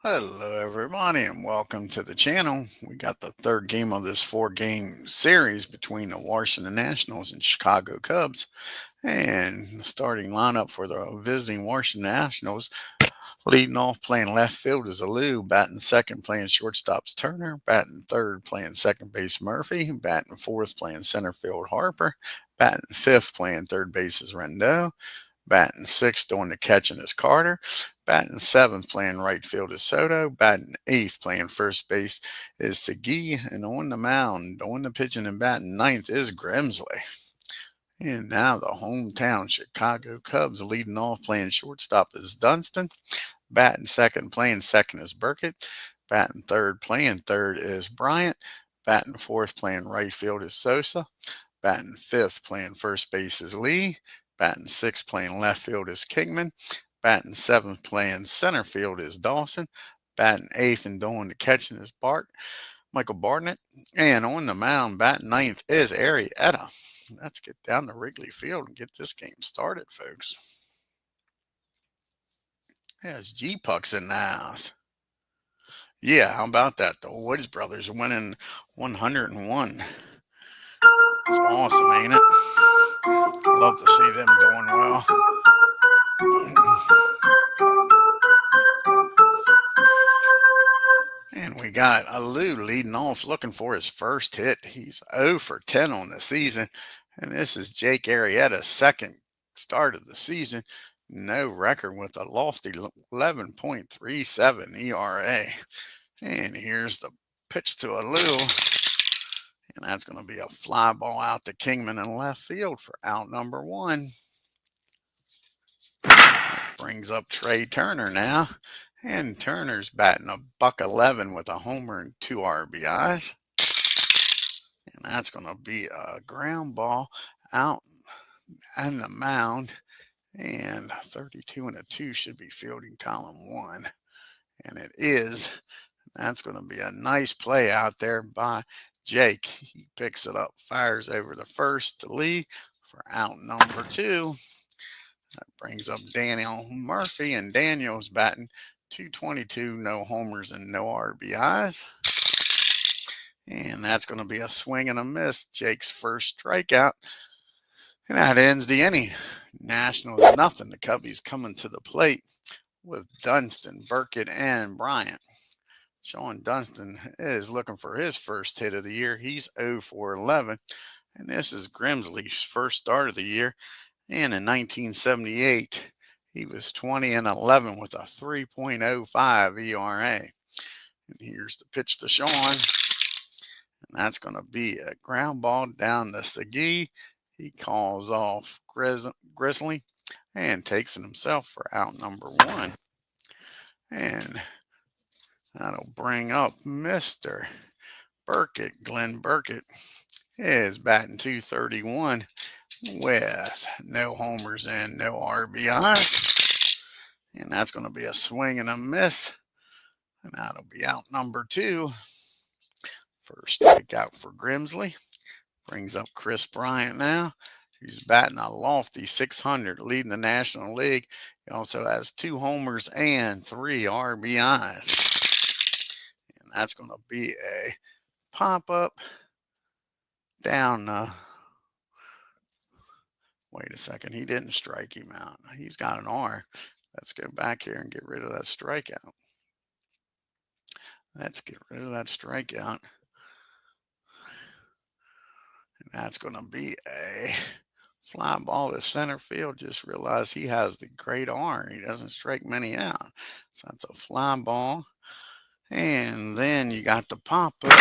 Hello, everybody, and welcome to the channel. We got the third game of this four-game series between the Washington Nationals and Chicago Cubs. And the starting lineup for the visiting Washington Nationals, leading off playing left field is Alou, batting second playing shortstop's Turner, batting third playing second base Murphy, batting fourth playing center field Harper, batting fifth playing third base is Rendon. Batting sixth doing the catching is Carter. Batting seventh playing right field is Soto. Batting eighth playing first base is Segui. And on the mound, doing the pitching and batting ninth is Grimsley. And now the hometown Chicago Cubs leading off playing shortstop is Dunston. Batting second playing second is Burkett. Batting third playing third is Bryant. Batting fourth playing right field is Sosa. Batting fifth playing first base is Lee. Batting sixth playing left field is Kingman. Batting seventh playing center field is Dawson. Batting eighth and doing the catching is Michael Barnett. And on the mound, batting ninth is Arrieta. Let's get down to Wrigley Field and get this game started, folks. There's G-Pucks in the house. Yeah, how about that? The Woods brothers winning 101. It's awesome, ain't it? Love to see them doing well. And we got Alou leading off looking for his first hit. He's 0 for 10 on the season. And this is Jake Arrieta's second start of the season. No record with a lofty 11.37 ERA. And here's the pitch to Alou. And that's going to be a fly ball out to Kingman in left field for out number one. Brings up Trey Turner now. And Turner's batting a .111 with a homer and 2 RBIs. And that's going to be a ground ball out on the mound. And 32 and a 2 should be fielding column 1. And it is. That's going to be a nice play out there by Jake. He picks it up, fires over the first to Lee for out number 2. That brings up Daniel Murphy, and Daniel's batting .222, no homers and no RBIs. And that's going to be a swing and a miss. Jake's first strikeout. And that ends the inning. Nationals nothing. The Cubbies coming to the plate with Dunston, Burkett, and Bryant. Sean Dunston is looking for his first hit of the year. He's 0 for 11. And this is Grimsley's first start of the year. And in 1978, he was 20 and 11 with a 3.05 ERA. And here's the pitch to Sean. And that's going to be a ground ball down the Segui. He calls off Grizzly and takes it himself for out number 1. And that'll bring up Mr. Burkett. Glenn Burkett is batting .231 with no homers and no RBIs. And that's going to be a swing and a miss. And that'll be out number 2. First strikeout for Grimsley. Brings up Chris Bryant now. He's batting a lofty .600, leading the National League. He also has 2 homers and 3 RBIs. And that's going to be a pop-up down wait a second. He didn't strike him out. He's got an R. Let's go back here and get rid of that strikeout. Let's get rid of that strikeout. And that's going to be a fly ball to center field. Just realized he has the great R. He doesn't strike many out. So that's a fly ball. And then you got the pop up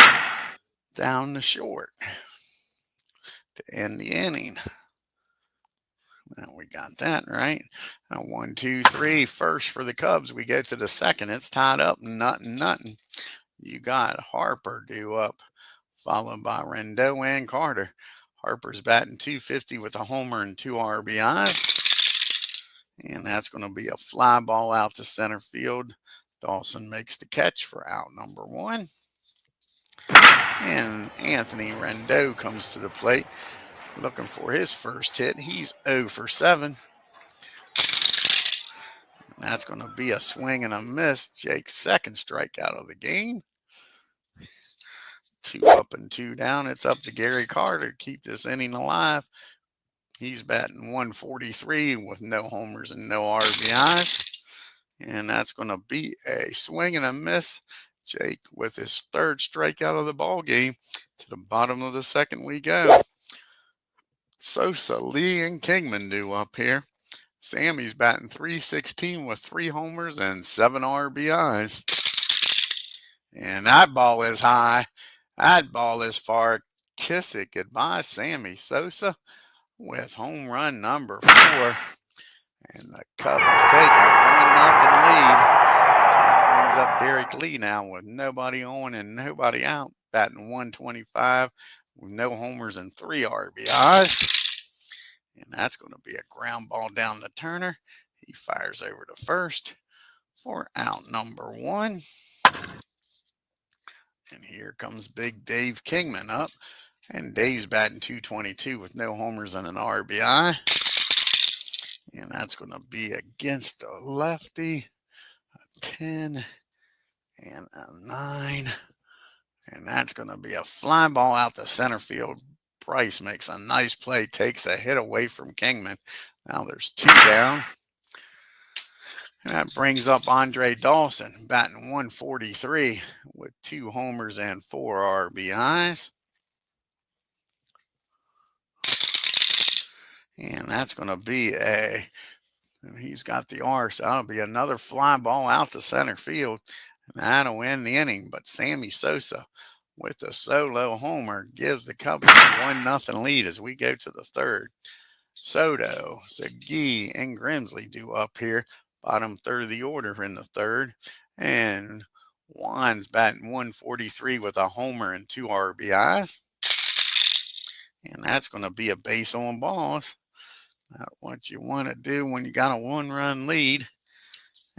down the short to end the inning. Now we got that right. Now 1, 2, 3. First for the Cubs. We go to the second. It's tied up. Nothing. You got Harper due up, followed by Rendon and Carter. Harper's batting .250 with a homer and 2 RBIs. And that's going to be a fly ball out to center field. Dawson makes the catch for out number 1. And Anthony Rendon comes to the plate looking for his first hit. He's 0 for 7. That's going to be a swing and a miss. Jake's second strikeout of the game. 2 up and 2 down. It's up to Gary Carter to keep this inning alive. He's batting 143 with no homers and no RBIs. And that's going to be a swing and a miss. Jake with his third strikeout of the ball game. To the bottom of the second we go. Sosa, Lee, and Kingman do up here. Sammy's batting .316 with 3 homers and 7 RBIs. And that ball is high. That ball is far. Kiss it goodbye, Sammy Sosa with home run number 4. And the Cubbies take a 1-0 lead. That brings up Derek Lee now with nobody on and nobody out. Batting .125 with no homers and 3 RBIs. And that's going to be a ground ball down to Turner. He fires over to first for out number 1. And here comes Big Dave Kingman up. And Dave's batting .222 with no homers and an RBI. And that's going to be against the lefty. A 10 and a 9. And that's going to be a fly ball out to center field. Price makes a nice play, takes a hit away from Kingman. Now there's 2 down. And that brings up Andre Dawson, batting .143 with 2 homers and 4 RBIs. And that's going to be he's got the R, so that'll be another fly ball out to center field. And that'll end the inning. But Sammy Sosa with a solo homer gives the Cubbies a 1-0 lead as we go to the third. Soto, Segui, and Grimsley do up here. Bottom third of the order in the third. And Juan's batting .143 with a homer and 2 RBIs. And that's going to be a base on balls. Not what you want to do when you got a 1-run lead.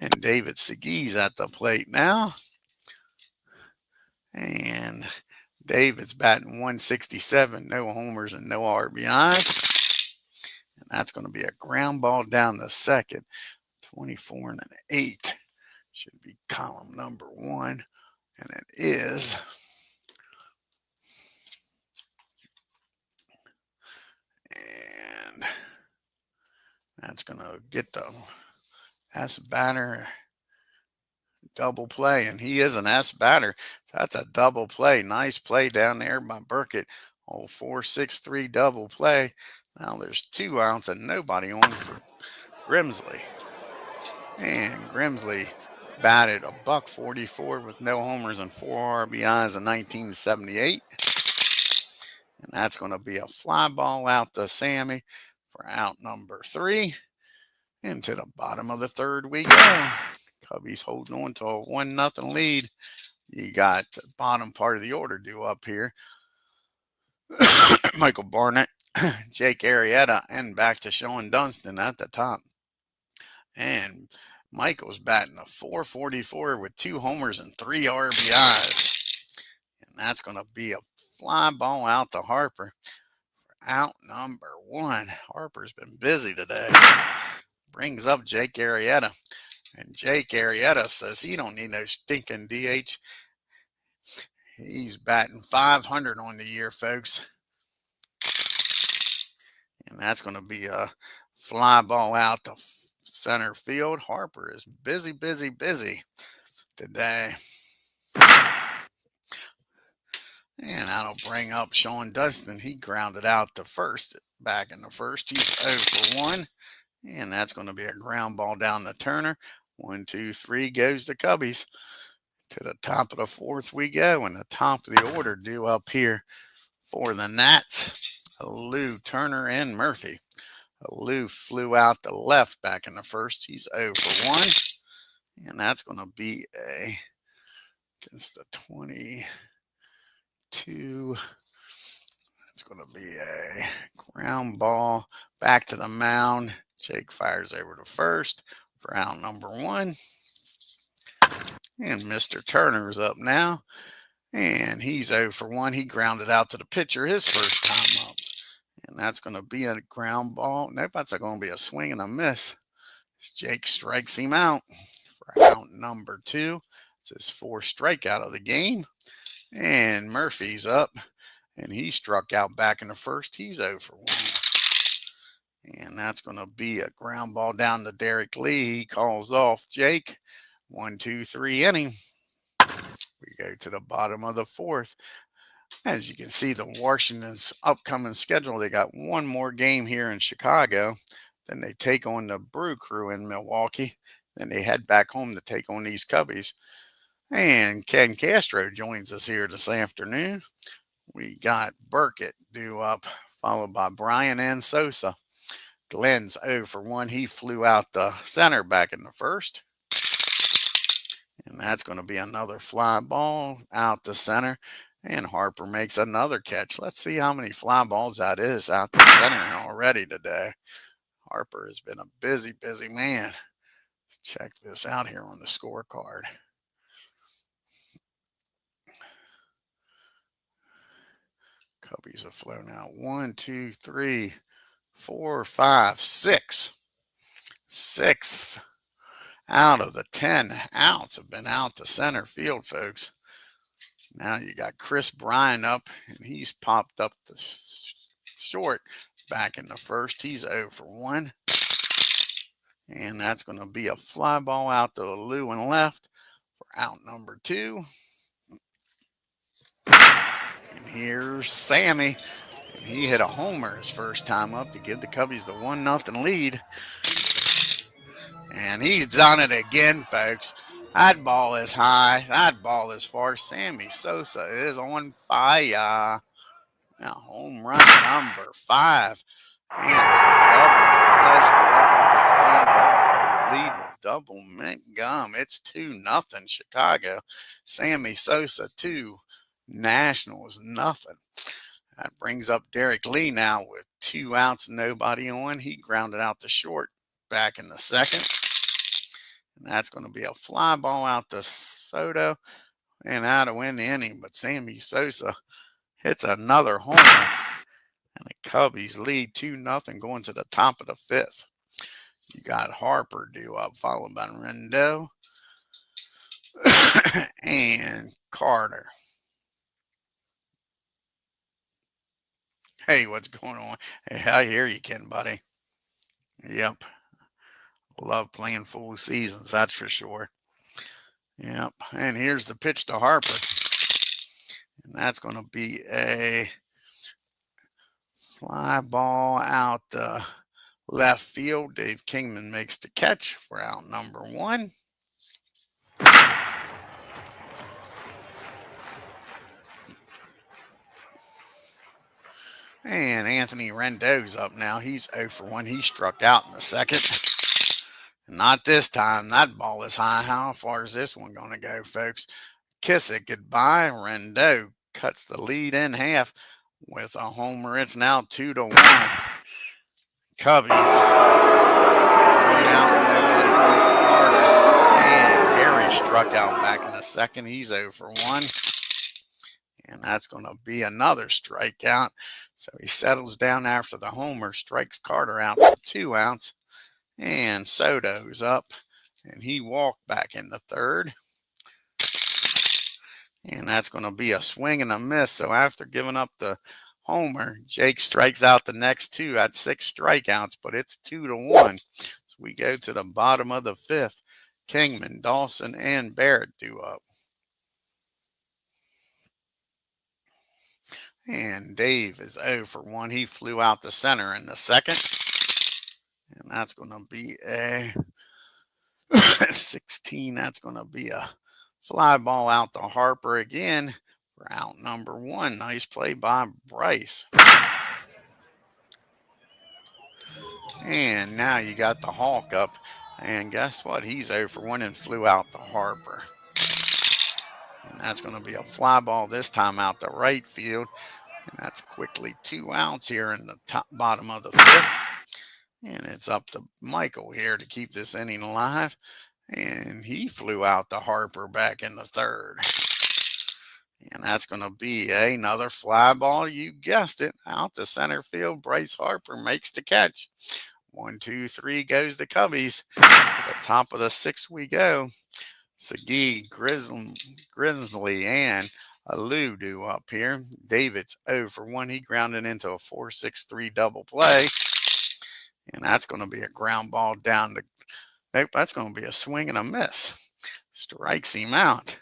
And David Segui's at the plate now. And David's batting .167, no homers and no RBIs. And that's going to be a ground ball down the second. 24 and an 8 should be column number 1. And it is. And that's going to get the S batter double play. And he is an S batter. So that's a double play. Nice play down there by Burkett. Oh, 4-6-3 double play. Now there's 2 outs and nobody on for Grimsley. And Grimsley batted a .144 with no homers and 4 RBIs in 1978. And that's going to be a fly ball out to Sammy for out number 3. And to the bottom of the third we go. Cubbies holding on to a 1-0 lead. You got the bottom part of the order due up here. Michael Barnett, Jake Arrieta, and back to Sean Dunston at the top. And Michael's batting a .444 with 2 homers and 3 RBIs. And that's going to be a fly ball out to Harper for out number 1. Harper's been busy today. Brings up Jake Arrieta. And Jake Arrieta says he don't need no stinking DH. He's batting .500 on the year, folks. And that's going to be a fly ball out to center field. Harper is busy today. And that'll bring up Sean Dunston. He grounded out to first, back in the first. He's 0 for 1. And that's going to be a ground ball down to Turner. 1, 2, 3 goes the Cubbies. To the top of the fourth we go. And the top of the order due up here for the Nats. Lou, Turner, and Murphy. Lou flew out the left back in the first. He's 0 for 1. And that's going to be against the 22. It's going to be a ground ball back to the mound. Jake fires over to first for out number 1. And Mr. Turner's up now. And he's 0 for 1. He grounded out to the pitcher his first time up. And that's going to be a ground ball. Nope, that's going to be a swing and a miss. Jake strikes him out for out number 2. It's his 4th strikeout of the game. And Murphy's up, and he struck out back in the 1st. He's 0 for 1. And that's going to be a ground ball down to Derek Lee. He calls off Jake. 1, 2, 3 inning. We go to the bottom of the 4th. As you can see, the Washington's upcoming schedule, they got one more game here in Chicago. Then they take on the Brew Crew in Milwaukee. Then they head back home to take on these Cubbies. And Ken Castro joins us here this afternoon. We got Burkett due up, followed by Brian and Sosa. Glenn's 0 for 1. He flew out the center back in the 1st. And that's going to be another fly ball out the center. And Harper makes another catch. Let's see how many fly balls that is out the center already today. Harper has been a busy, busy man. Let's check this out here on the scorecard. Cubbies have flown out 1, 2, 3, 4, 5, 6. 6 out of the 10 outs have been out to center field, folks. Now you got Chris Bryan up, and he's popped up the short back in the 1st. He's 0 for 1. And that's going to be a fly ball out to Lewin left for out number 2. And here's Sammy. And he hit a homer his first time up to give the Cubbies the 1-0 lead. And he's done it again, folks. That ball is high. That ball is far. Sammy Sosa is on fire. Now, home run number 5. And lead with double mint gum. It's 2-0 Chicago. Sammy Sosa 2. Nationals nothing. That brings up Derek Lee now with 2 outs, nobody on. He grounded out the short back in the 2nd. And that's going to be a fly ball out to Soto and out to win the inning. But Sammy Sosa hits another homer. And the Cubbies lead 2-0 going to the top of the 5th. You got Harper due up, followed by Rendon and Carter. Hey, what's going on? Hey, I hear you, Ken, buddy. Yep. Love playing full seasons, that's for sure. Yep. And here's the pitch to Harper. And that's going to be a fly ball out left field. Dave Kingman makes the catch for out number 1. And Anthony Rendon's up now. He's 0 for 1. He struck out in the 2nd. Not this time. That ball is high. How far is this one going to go, folks? Kiss it goodbye. Rendon cuts the lead in half with a homer. It's now 2-1. Cubbies. And Harry struck out back in the 2nd. He's 0 for 1. And that's going to be another strikeout. So he settles down after the homer, strikes Carter out for 2 outs. And Soto's up, and he walked back in the 3rd. And that's going to be a swing and a miss. So after giving up the homer, Jake strikes out the next 2 at 6 strikeouts, but it's 2-1. So we go to the bottom of the 5th. Kingman, Dawson, and Barrett due up. And Dave is 0 for 1. He flew out the center in the 2nd. And that's going to be a 16. That's going to be a fly ball out to Harper again for out number 1. Nice play by Bryce. And now you got the Hawk up. And guess what? He's 0 for 1 and flew out to Harper. And that's going to be a fly ball this time out to right field. And that's quickly 2 outs here in the bottom of the 5th. And it's up to Michael here to keep this inning alive. And he flew out to Harper back in the 3rd. And that's going to be another fly ball. You guessed it. Out to center field. Bryce Harper makes the catch. 1, 2, 3 goes the Cubbies. To the top of the 6th we go. Sagi, Grimsley, and Aludu up here. David's 0 for 1. He grounded into a 4-6-3 double play. And that's going to be a ground ball down to, nope, that's going to be a swing and a miss. Strikes him out.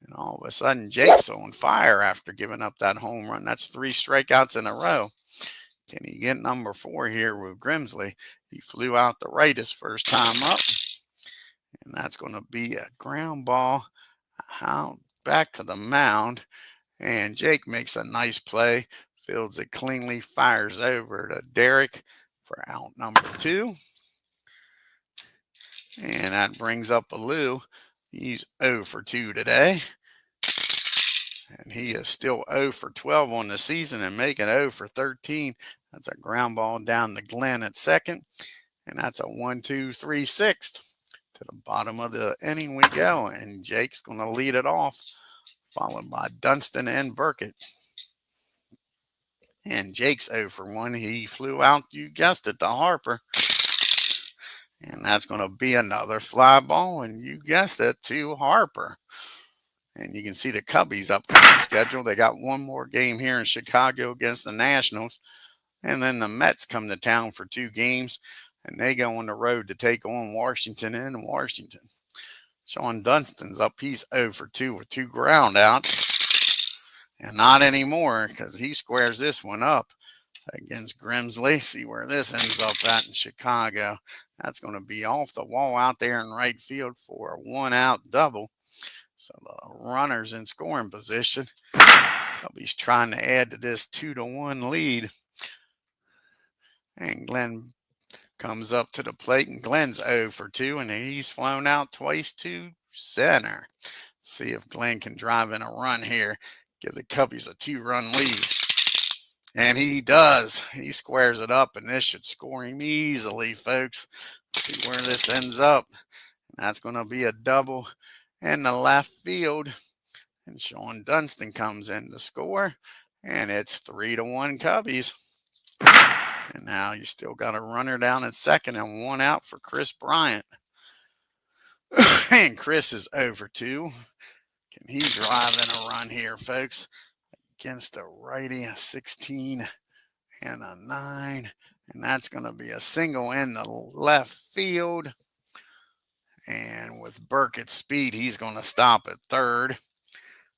And all of a sudden, Jake's on fire after giving up that home run. That's 3 strikeouts in a row. Can he get number 4 here with Grimsley? He flew out the right his first time up. And that's going to be a ground ball out back to the mound. And Jake makes a nice play, fields it cleanly, fires over to Derek for out number 2. And that brings up Alou. He's 0 for 2 today. And he is still 0 for 12 on the season and making 0 for 13. That's a ground ball down to Glenn at second. And that's a 1, 2, 3, 6th. To the bottom of the inning we go. And Jake's going to lead it off, followed by Dunston and Burkett. And Jake's 0 for 1. He flew out, you guessed it, to Harper. And that's going to be another fly ball, and you guessed it, to Harper. And you can see the Cubbies' upcoming schedule. They got one more game here in Chicago against the Nationals. And then the Mets come to town for 2 games, and they go on the road to take on Washington in Washington. Sean Dunston's up. He's 0 for 2 with 2 ground outs. And not anymore, because he squares this one up against Grimsley. See where this ends up at in Chicago. That's going to be off the wall out there in right field for a 1-out double. So the runner's in scoring position. Cubbies trying to add to this 2-1 lead. And Glenn comes up to the plate, and Glenn's 0 for 2, and he's flown out twice to center. See if Glenn can drive in a run here, give the Cubbies a 2-run lead. And he does. He squares it up, and this should score him easily, folks. See where this ends up. And that's going to be a double in the left field. And Sean Dunston comes in to score. And it's 3-1 Cubbies. And now you still got a runner down at second and 1 out for Chris Bryant. And Chris is 0 for 2. Can he drive in a run here, folks? Against a righty, a 16 and a 9. And that's going to be a single in the left field. And with Burkett's speed, he's going to stop at third.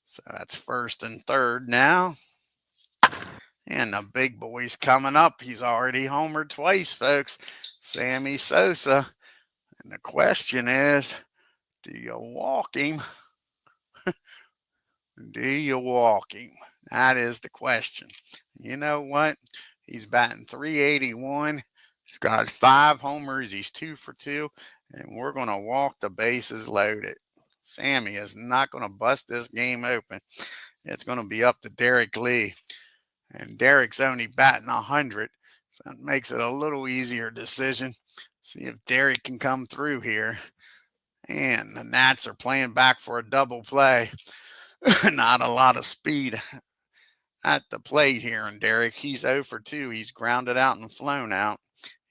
So that's first and third now. And the big boy's coming up. He's already homered twice, folks. Sammy Sosa. And the question is, do you walk him? Do you walk him? That is the question. You know what? He's batting .381. He's got 5 homers. He's 2 for 2. And we're going to walk the bases loaded. Sammy is not going to bust this game open. It's going to be up to Derek Lee. And Derek's only batting 100. So it makes it a little easier decision. See if Derek can come through here. And the Nats are playing back for a double play. Not a lot of speed at the plate here on Derek. He's 0 for 2. He's grounded out and flown out.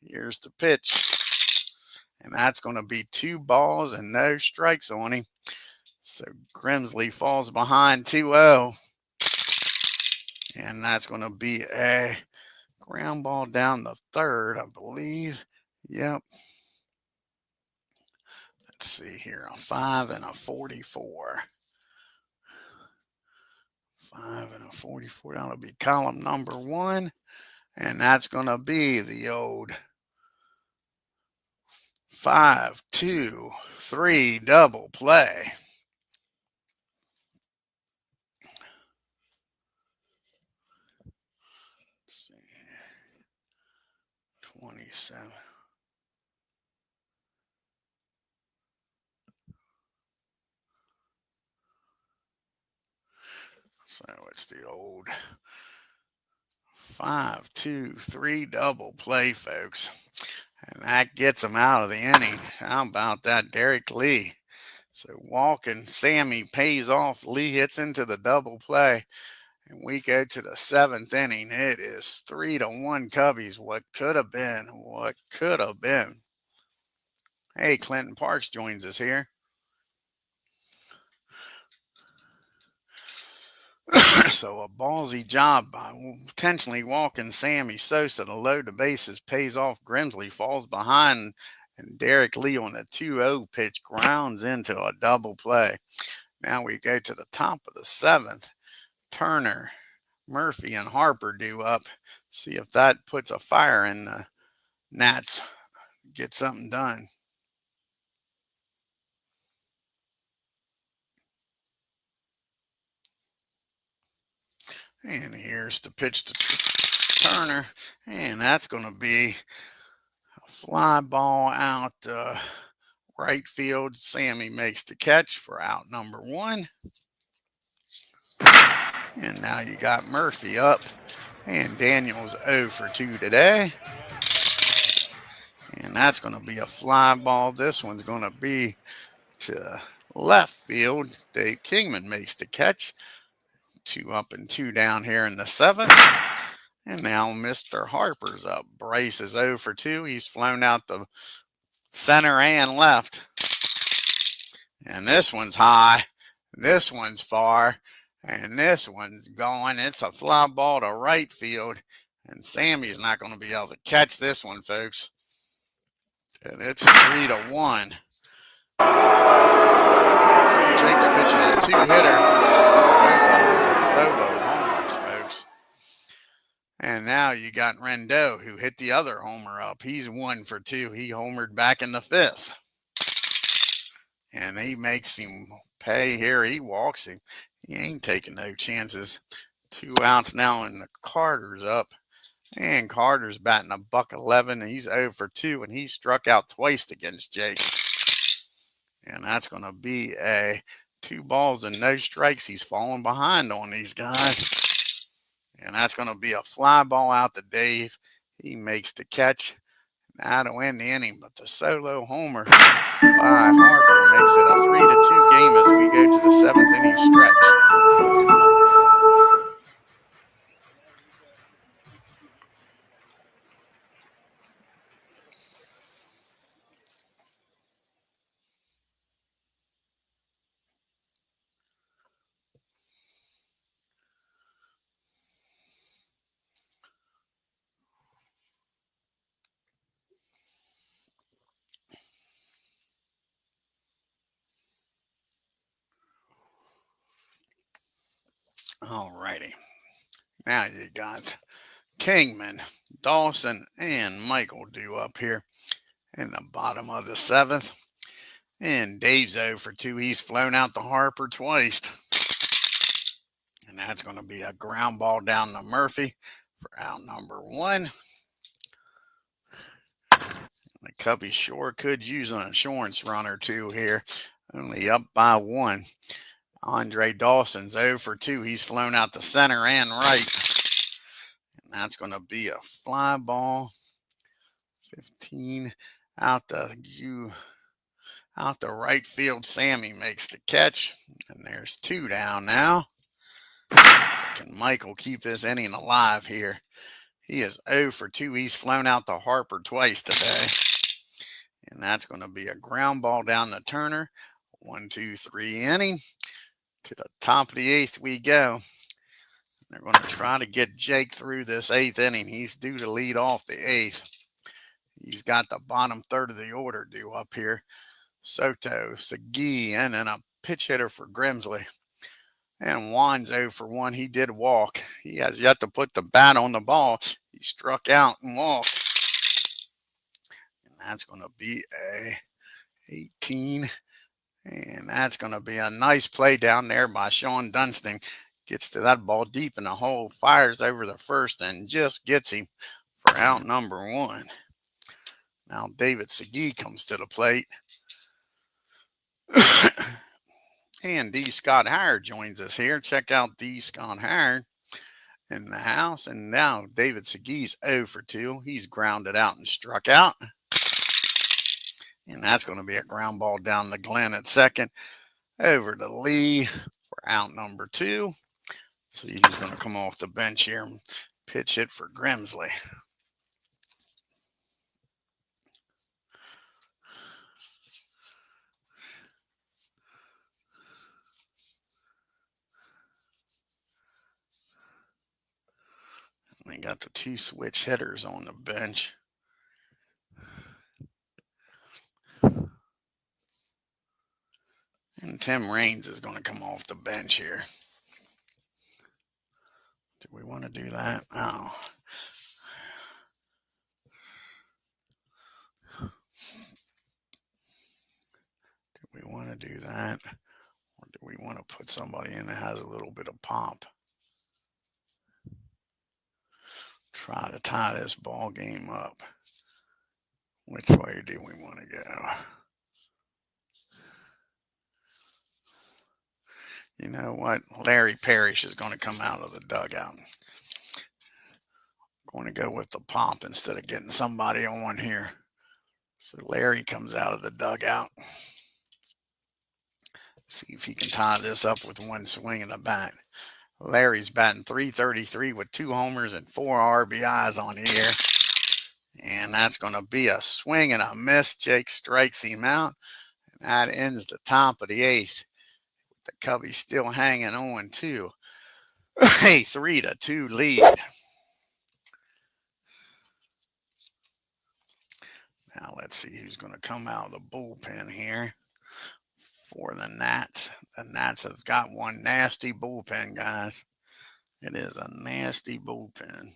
Here's the pitch. And that's going to be 2 balls and no strikes on him. So Grimsley falls behind 2-0. And that's going to be a ground ball down the third, I believe. Yep. Let's see here. A 5 and a 44. 5 and a 44. That'll be column number 1. And that's going to be the old 5, 2, 3 double play. Let's see. 27. So it's the old 5, 2, 3 double play, folks. And that gets him out of the inning. How about that, Derek Lee? So walking, Sammy pays off. Lee hits into the double play. And we go to the 7th inning. It is 3-1 Cubbies. What could have been? What could have been? Hey, Clinton Parks joins us here. So a ballsy job by intentionally walking Sammy Sosa to load the bases pays off. GRIMSLEY falls behind, and Derek Lee on a 2-0 pitch grounds into a double play. Now we go to the top of the 7th. Turner, Murphy, and Harper due up. See if that puts a fire in the Nats. Get something done. And here's the pitch to Turner. And that's going to be a fly ball out right field. Sammy makes the catch for out number 1. And now you got Murphy up. And Daniel's 0 for 2 today. And that's going to be a fly ball. This one's going to be to left field. Dave Kingman makes the catch. 2 up and 2 down here in the 7th. And now Mr. Harper's up. Bryce is 0 for 2. He's flown out the center and left. And this one's high. This one's far. And this one's going. It's a fly ball to right field. And Sammy's not going to be able to catch this one, folks. And it's 3-1. So Jake's pitching a 2-hitter. Both of them's been solo homers, folks. And now you got Rendon, who hit the other homer up. He's 1 for 2. He homered back in the 5th. And he makes him pay here. He walks him. He ain't taking no chances. 2 outs now, and the Carter's up. And Carter's batting a $111. He's 0 for 2, and he struck out twice against Jake. And that's going to be a 2 balls and no strikes. He's falling behind on these guys. And that's going to be a fly ball out to Dave. He makes the catch. Now to end the inning, but the solo homer by Harper makes it a 3-2 game as we go to the 7th inning stretch. All righty. Now you got Kingman, Dawson, and Michael due up here in the bottom of the 7th. And Dave's 0 for 2. He's flown out to Harper twice. And that's going to be a ground ball down to Murphy for out number 1. The Cubbies sure could use an insurance run or 2 here. Only up by 1. Andre Dawson's 0 for 2. He's flown out to center and right. And that's going to be a fly ball. 15 out the right field. Sammy makes the catch. And there's 2 down now. So can Michael keep this inning alive here? He is 0 for 2. He's flown out to Harper twice today. And that's going to be a ground ball down to Turner. 1-2-3 inning. To the top of the 8th we go. They're going to try to get Jake through this 8th inning. He's due to lead off the 8th. He's got the bottom third of the order due up here. Soto, Segui, and then a pitch hitter for GRIMSLEY. And Juan's 0 for 1. He did walk. He has yet to put the bat on the ball. He struck out and walked. And that's going to be a 18. And that's going to be a nice play down there by Sean Dunston. Gets to that ball deep in the hole, fires over the first, and just gets him for out number 1. Now David Segui comes to the plate. And D. Scott Howard joins us here. Check out D. Scott Howard in the house. And now David Segui's 0 for 2. He's grounded out and struck out. And that's going to be a ground ball down to Glenn at second. Over to Lee for out number 2. See who's going to come off the bench here and pitch it for GRIMSLEY. They got the 2 switch hitters on the bench. And Tim Raines is going to come off the bench here. Do we want to do that? Oh. Do we want to do that? Or do we want to put somebody in that has a little bit of pop? Try to tie this ball game up. Which way do we want to go? You know what? Larry Parrish is going to come out of the dugout. Going to go with the pop instead of getting somebody on here. So Larry comes out of the dugout. See if he can tie this up with one swing of the bat. Larry's batting .333 with 2 homers and 4 RBIs on here. And that's going to be a swing and a miss. Jake strikes him out. And that ends the top of the 8th. The Cubbies still hanging on to a 3-2 lead. Now let's see who's going to come out of the bullpen here for the Nats. The Nats have got one nasty bullpen, guys. It is a nasty bullpen.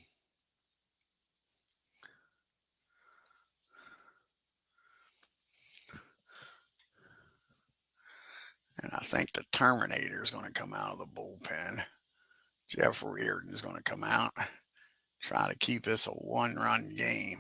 And I think the Terminator is going to come out of the bullpen. Jeff Reardon is going to come out. Try to keep this a 1-run game.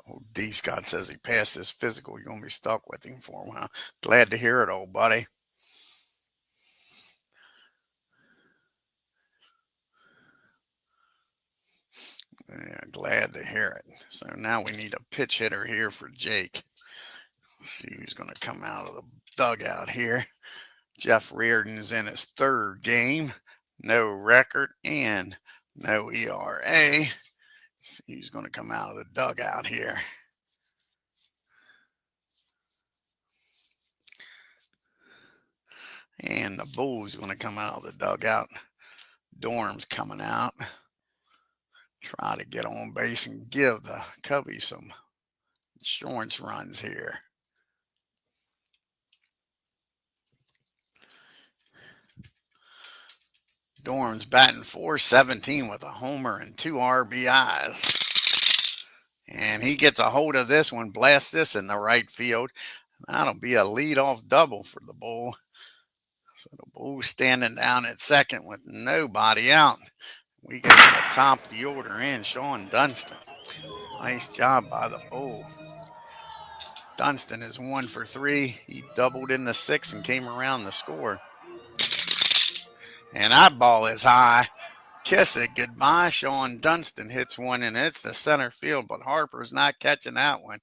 Old D. Scott says he passed his physical. You're going to be stuck with him for a while. Glad to hear it, old buddy. Yeah, glad to hear it. So now we need a pitch hitter here for Jake. Let's see who's going to come out of the dugout here. Jeff Reardon is in his 3rd game. No record and no ERA. Let's see who's going to come out of the dugout here. And the Bulls going to come out of the dugout. Dorm's coming out. Try to get on base and give the Cubbies some insurance runs here. Dorm's batting .417 with a homer and 2 RBIs. And he gets a hold of this one, blasts this in the right field. That'll be a leadoff double for the Bull. So the Bull standing down at second with nobody out. We get to the top of the order in, Sean Dunston. Nice job by the Bull. Dunston is 1 for 3. He doubled in the 6th and came around to score. And that ball is high. Kiss it goodbye. Sean Dunston hits one and it's the center field, but Harper's not catching that one.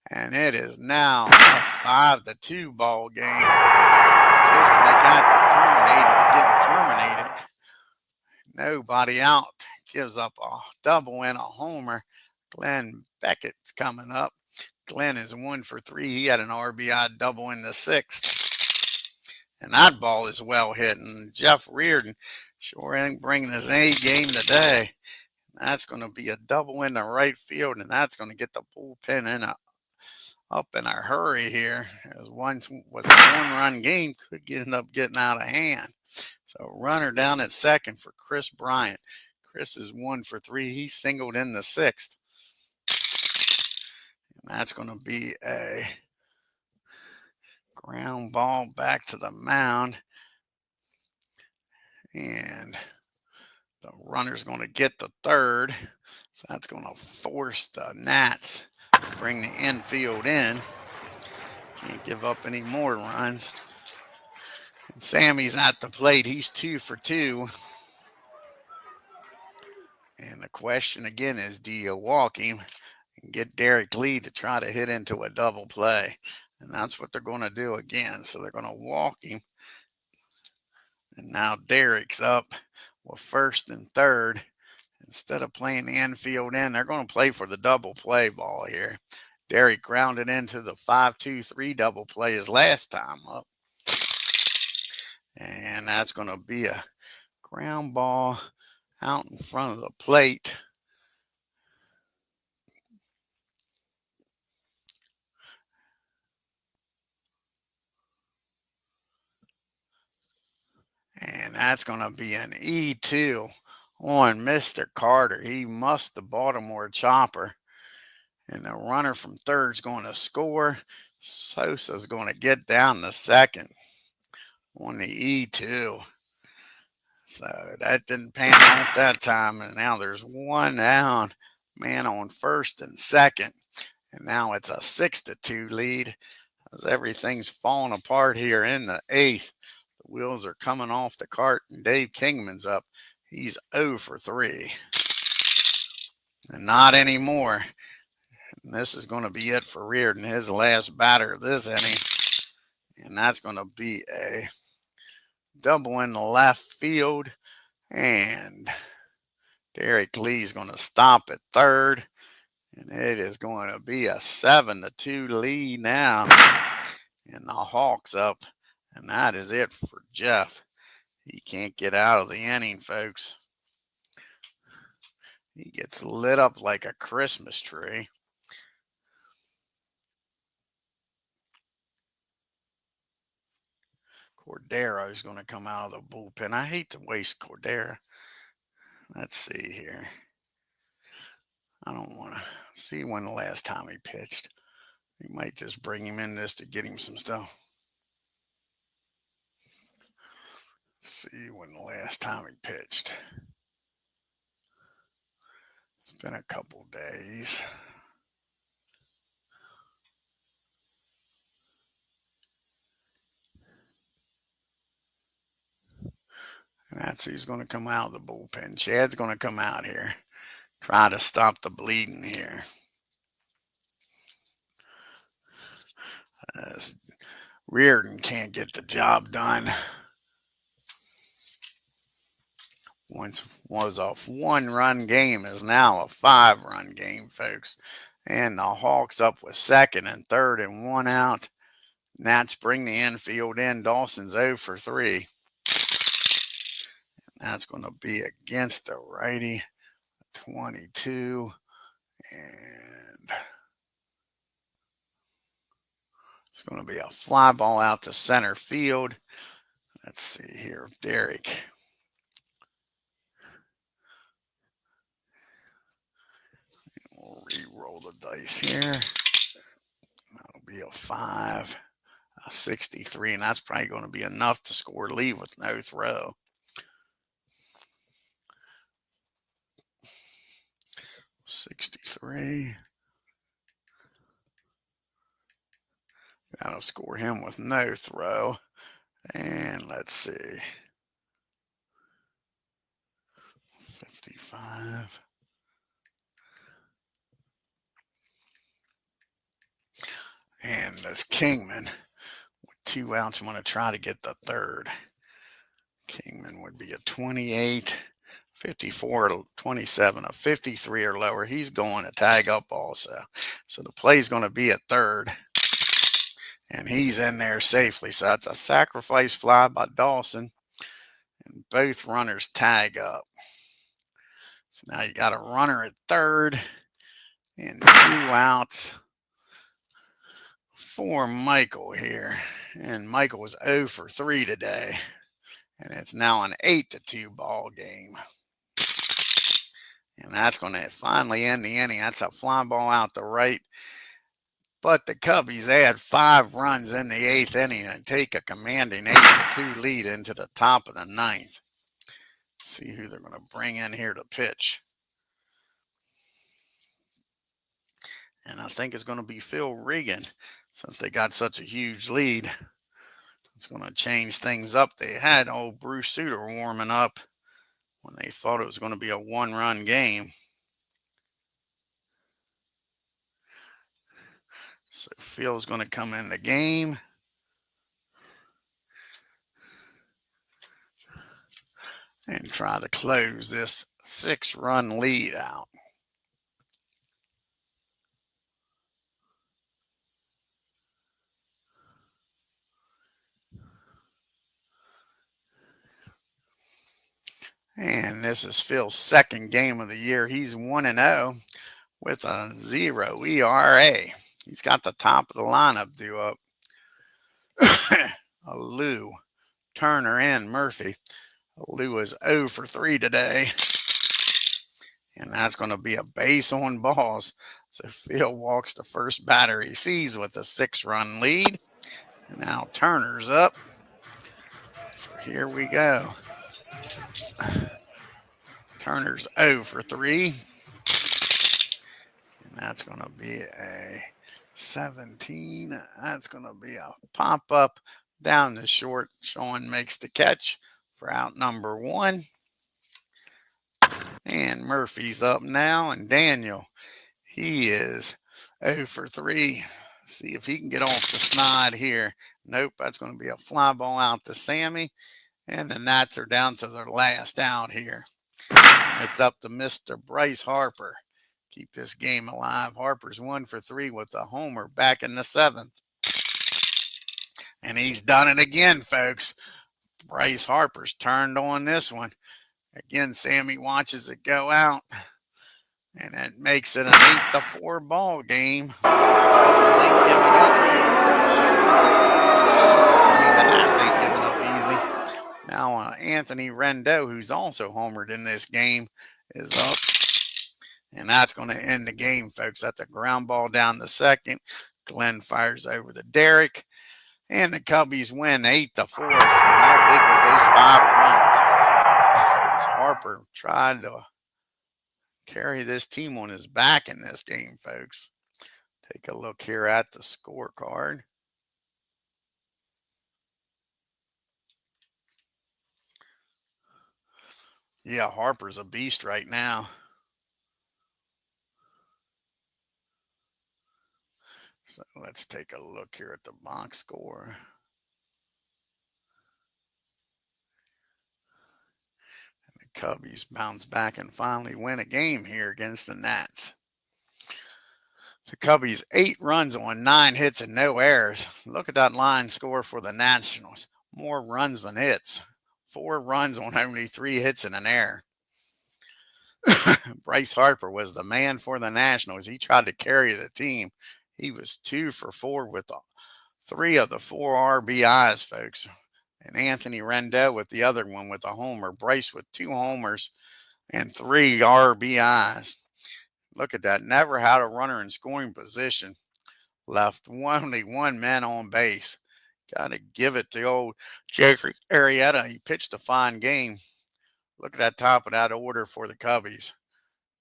And it is now a 5-2 ball game. Just like that, the Terminator's getting terminated. Nobody out. Gives up a double and a homer. Glenn Beckett's coming up. Glenn is 1 for 3. He had an RBI double in the 6th. And that ball is well hit. And Jeff Reardon sure ain't bringing his A game today. That's going to be a double in the right field. And that's going to get the bullpen up in a hurry here. As once was a 1-run game, could end up getting out of hand. So runner down at second for Chris Bryant. Chris is 1 for 3. He singled in the 6th. And that's going to be a ground ball back to the mound. And the runner's going to get the 3rd. So that's going to force the Nats to bring the infield in. Can't give up any more runs. And Sammy's at the plate. He's 2 for 2. And the question again is, do you walk him and get Derek Lee to try to hit into a double play? And that's what they're going to do again. So they're going to walk him. And now Derek's up with first and third. Instead of playing the infield in, they're going to play for the double play ball here. Derek grounded into the 5-2-3 double play his last time up. And that's going to be a ground ball out in front of the plate. And that's going to be an E2 on Mr. Carter. He mussed the Baltimore chopper. And the runner from third's going to score. Sosa's going to get down to second on the E2. So that didn't pan off that time. And now there's one down, man on first and second. And now it's a 6-2 lead as everything's falling apart here in the eighth. The wheels are coming off the cart, and Dave Kingman's up. He's 0 for 3. And not anymore. And this is going to be it for Reardon, his last batter of this inning. And that's going to be a double in the left field. And Derek Lee's going to stop at third. And it is going to be a 7-2 lead now. And the Hawks up. And that is it for Jeff. He can't get out of the inning, folks. He gets lit up like a Christmas tree. Cordero is going to come out of the bullpen. I hate to waste Cordero. Let's see here. I don't want to see when the last time he pitched. He might just bring him in this to get him some stuff. Let's see when the last time he pitched. It's been a couple days. And that's who's going to come out of the bullpen. Chad's going to come out here. Try to stop the bleeding here. Reardon can't get the job done. Once was a 1-run game is now a 5-run game, folks. And the Hawks up with second and third and 1 out. Nats bring the infield in. Dawson's 0 for 3. That's going to be against the righty, 22. And it's going to be a fly ball out to center field. Let's see here, Derek. We'll re-roll the dice here. That'll be a 5, a 63, and that's probably going to be enough to score lead with no throw. $63. That'll score him with no throw. And let's see. 55. And that's Kingman with 2 outs. I'm going to try to get the third. Kingman would be a 28, 54, 27, a 53 or lower. He's going to tag up also. So the play's going to be at third. And he's in there safely. So that's a sacrifice fly by Dawson. And both runners tag up. So now you got a runner at third and 2 outs for Michael here. And Michael was 0 for 3 today. And it's now an 8-2 ball game. And that's going to finally end the inning. That's a fly ball out the right. But the Cubbies add 5 runs in the 8th inning and take a commanding 8-2 lead into the top of the 9th. See who they're going to bring in here to pitch. And I think it's going to be Phil Regan since they got such a huge lead. It's going to change things up. They had old Bruce Sutter warming up when they thought it was going to be a one-run game. So Phil's going to come in the game. And try to close this 6-run lead out. And this is Phil's second game of the year. He's 1-0 with a 0 ERA. He's got the top of the lineup due up. Lou, Turner, and Murphy. Lou is 0 for 3 today. And that's going to be a base on balls. So Phil walks the first batter he sees with a 6-run lead. Now Turner's up. So here we go. Turner's 0 for 3. And that's going to be a 17. That's going to be a pop up down the short. Sean makes the catch for out number 1. And Murphy's up now. And Daniel, he is 0 for 3. See if he can get off the snide here. Nope, that's going to be a fly ball out to Sammy. And the Nats are down to their last out here. It's up to Mr. Bryce Harper. Keep this game alive. Harper's 1 for 3 with a homer back in the 7th. And he's done it again, folks. Bryce Harper's turned on this one. Again, Sammy watches it go out. And it makes it an 8-4 ball game. Harper's ain't giving up. The Nats ain't giving up easy. Now Anthony Rendon, who's also homered in this game, is up. And that's going to end the game, folks. That's a ground ball down the second. Glenn fires over to Derek. And the Cubbies win 8-4. So how big was those 5 runs? As Harper tried to carry this team on his back in this game, folks. Take a look here at the scorecard. Yeah, Harper's a beast right now. So let's take a look here at the box score. And the Cubbies bounce back and finally win a game here against the Nats. The Cubbies 8 runs on 9 hits and no errors. Look at that line score for the Nationals. More runs than hits. 4 runs on only 3 hits and an error. Bryce Harper was the man for the Nationals. He tried to carry the team. He was 2 for 4 with 3 of the 4 RBIs, folks. And Anthony Rendon with the other one with a homer. Bryce with 2 homers and 3 RBIs. Look at that. Never had a runner in scoring position. Left only 1 man on base. Got to give it to old Jake Arrieta. He pitched a fine game. Look at that top of that order for the Cubbies.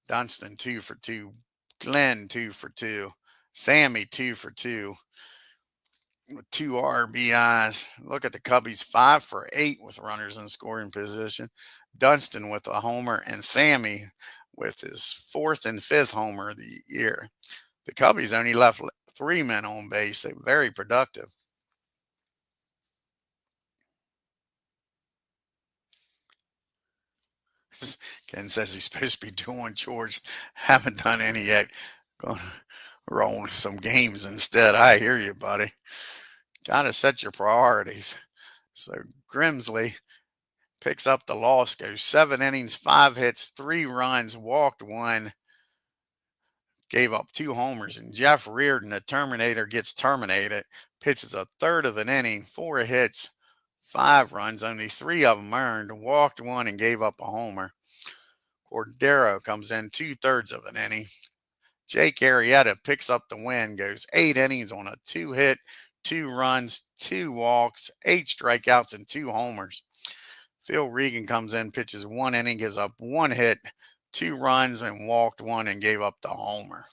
Dunston 2 for 2. Glenn 2 for 2. Sammy 2 for 2 with 2 RBIs. Look at the Cubbies 5 for 8 with runners in scoring position. Dunston with a homer and Sammy with his 4th and 5th homer of the year. The Cubbies only left 3 men on base. They're very productive. Ken says he's supposed to be doing chores. Haven't done any yet. Going to roll some games instead. I hear you, buddy. Got to set your priorities. So Grimsley picks up the loss, goes 7 innings, 5 hits, 3 runs, walked 1, gave up 2 homers. And Jeff Reardon, the Terminator, gets terminated. Pitches a third of an inning, 4 hits, 5 runs, only 3 of them earned, walked 1 and gave up a homer. Cordero comes in 2/3 of an inning. Jake Arrieta picks up the win, goes 8 innings on a 2-hit, 2 runs, 2 walks, 8 strikeouts, and 2 homers. Phil Regan comes in, pitches 1 inning, gives up 1 hit, 2 runs, and walked 1 and gave up the homer.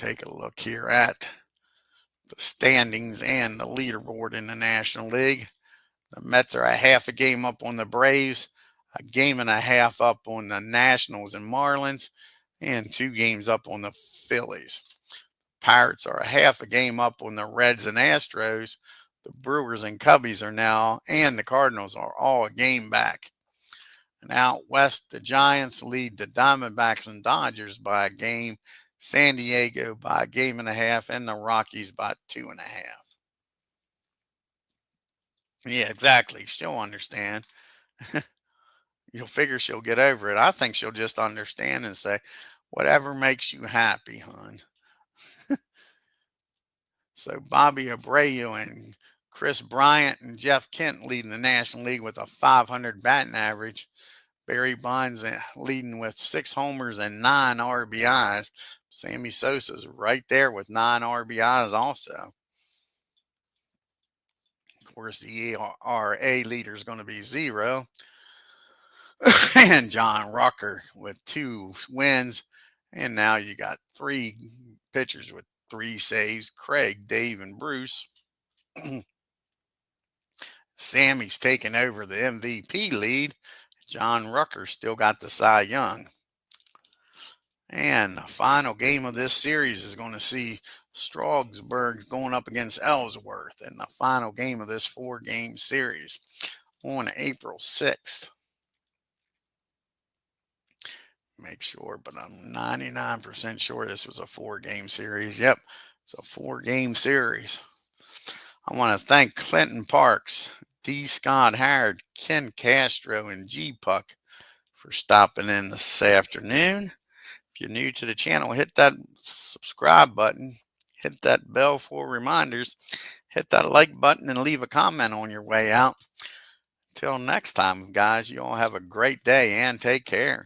take a look here at the standings and the leaderboard in the National League. The Mets are a half a game up on the Braves, a game and a half up on the Nationals and Marlins, and 2 games up on the Phillies. Pirates are a half a game up on the Reds and Astros. The Brewers and Cubbies are now, and the Cardinals are all a game back. And out west, the Giants lead the Diamondbacks and Dodgers by a game, San Diego by a game and a half, and the Rockies by 2.5. Yeah, exactly. She'll understand. You'll figure she'll get over it. I think she'll just understand and say, whatever makes you happy, hon. So Bobby Abreu and Chris Bryant and Jeff Kent leading the National League with a .500 batting average. Barry Bonds leading with 6 homers and 9 RBIs. Sammy Sosa's right there with 9 RBIs also. Of course, the ERA leader is going to be 0. And John Rucker with 2 wins. And now you got 3 pitchers with 3 saves, Craig, Dave, and Bruce. Sammy's taking over the MVP lead. John Rucker still got the Cy Young. And the final game of this series is going to see Strasburg going up against Ellsworth in the final game of this 4-game series on April 6th. Make sure, but I'm 99% sure this was a 4-game series. Yep, it's a 4-game series. I want to thank Clinton Parks, D. Scott Howard, Ken Castro, and G. Puck for stopping in this afternoon. If you're new to the channel, hit that subscribe button, hit that bell for reminders, hit that like button, and leave a comment on your way out. Until next time, guys, you all have a great day and take care.